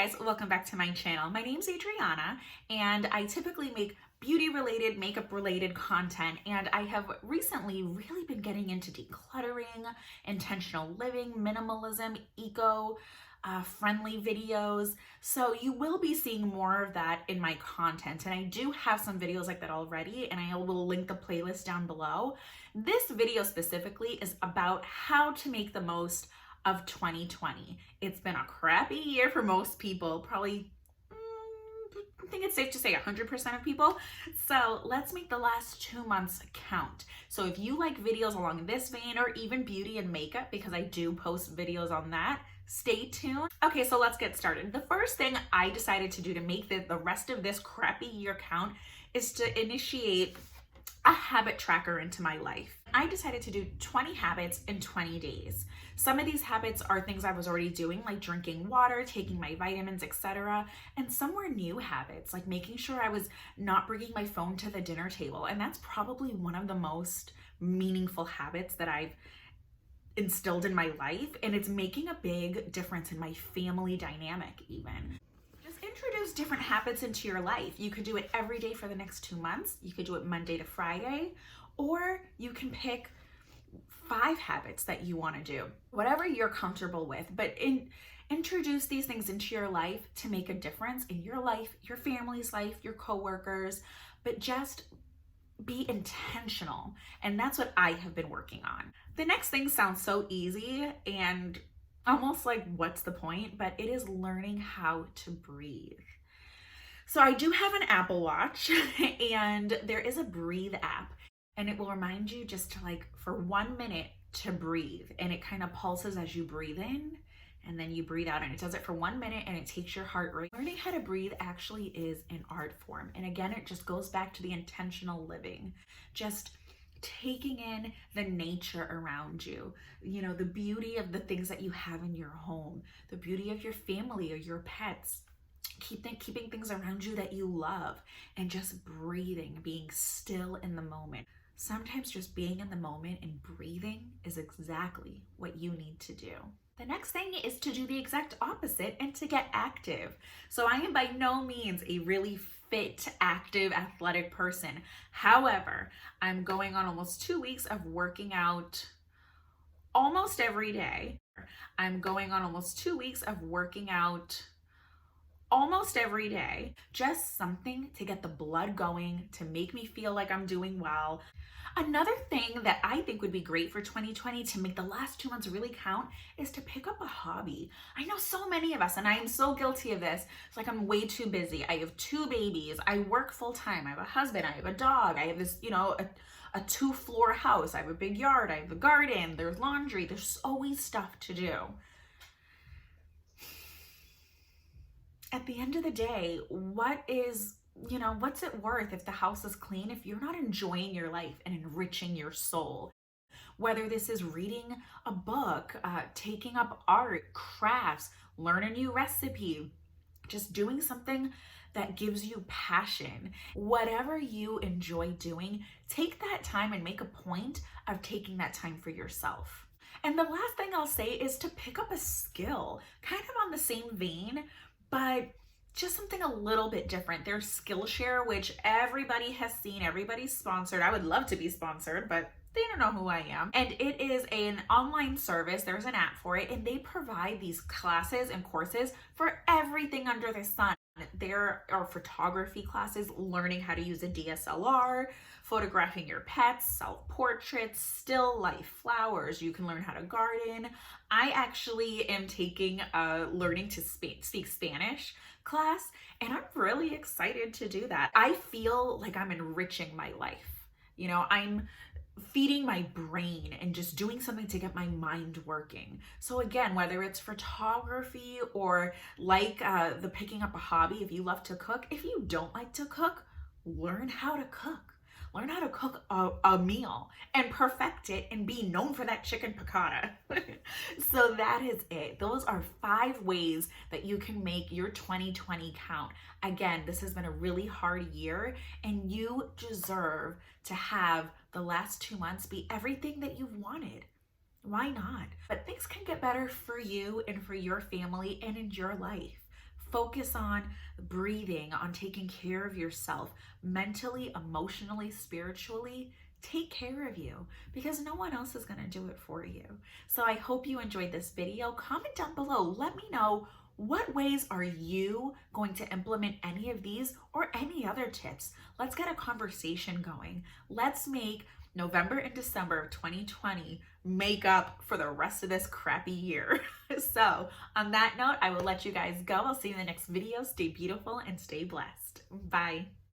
guys, welcome back to my channel. My name's Adriana and I typically make beauty related, makeup related content, and I have recently really been getting into decluttering, intentional living, minimalism, eco friendly videos. So you will be seeing more of that in my content, and I do have some videos like that already, and I will link the playlist down below. This video specifically is about how to make the most of 2020. It's been a crappy year for most people, probably I think it's safe to say 100% of people. So let's make the last 2 months count. So if you like videos along this vein, or even beauty and makeup, because I do post videos on that, stay tuned. Okay, so let's get started. The first thing I decided to do to make the rest of this crappy year count is to initiate a habit tracker into my life. I decided to do 20 habits in 20 days. Some of these habits are things I was already doing, like drinking water, taking my vitamins, etc. And some were new habits, like making sure I was not bringing my phone to the dinner table. And that's probably one of the most meaningful habits that I've instilled in my life. And it's making a big difference in my family dynamic even. Introduce different habits into your life. You could do it every day for the next 2 months. You could do it Monday to Friday, or you can pick 5 habits that you want to do, whatever you're comfortable with. But introduce these things into your life to make a difference in your life, your family's life, your coworkers, but just be intentional. And that's what I have been working on. The next thing sounds so easy and almost like, what's the point? But it is learning how to breathe. So I do have an Apple Watch and there is a Breathe app, and it will remind you just to, like, for 1 minute to breathe, and it kind of pulses as you breathe in and then you breathe out, and it does it for 1 minute and it takes your heart rate. Learning how to breathe actually is an art form. And again, it just goes back to the intentional living. Just taking in the nature around you, you know, the beauty of the things that you have in your home, the beauty of your family or your pets, keeping things around you that you love, and just breathing, being still in the moment. Sometimes just being in the moment and breathing is exactly what you need to do. The next thing is to do the exact opposite and to get active. So I am by no means a really fit, active, athletic person. However, I'm going on almost 2 weeks of working out almost every day. I'm going on almost 2 weeks of working out almost every day. Just something to get the blood going, to make me feel like I'm doing well. Another thing that I think would be great for 2020 to make the last 2 months really count is to pick up a hobby. I know so many of us, and I am so guilty of this. It's like, I'm way too busy. I have 2 babies. I work full time. I have a husband. I have a dog. I have this, a 2-floor house. I have a big yard. I have a garden. There's laundry. There's always stuff to do. At the end of the day, what's it worth if the house is clean, if you're not enjoying your life and enriching your soul? Whether this is reading a book, taking up art, crafts, learn a new recipe, just doing something that gives you passion. Whatever you enjoy doing, take that time and make a point of taking that time for yourself. And the last thing I'll say is to pick up a skill, kind of on the same vein, but just something a little bit different. There's Skillshare, which everybody has seen, everybody's sponsored. I would love to be sponsored, but they don't know who I am. And it is an online service. There's an app for it, and they provide these classes and courses for everything under the sun. There are photography classes, learning how to use a DSLR, photographing your pets, self-portraits, still life, flowers. You can learn how to garden. I actually am taking a learning to speak Spanish class, and I'm really excited to do that. I feel like I'm enriching my life. I'm feeding my brain and just doing something to get my mind working. So again, whether it's photography or the picking up a hobby, if you love to cook, if you don't like to cook, learn how to cook. Learn how to cook a meal and perfect it and be known for that chicken piccata. So that is it. Those are 5 ways that you can make your 2020 count. Again, this has been a really hard year, and you deserve to have the last 2 months be everything that you've wanted. Why not? But things can get better for you and for your family and in your life. Focus on breathing, on taking care of yourself mentally, emotionally, spiritually. Take care of you because no one else is going to do it for you. So I hope you enjoyed this video. Comment down below. Let me know, what ways are you going to implement any of these or any other tips? Let's get a conversation going. Let's make November and December of 2020 make up for the rest of this crappy year. So on that note, I will let you guys go. I'll see you in the next video. Stay beautiful and stay blessed. Bye.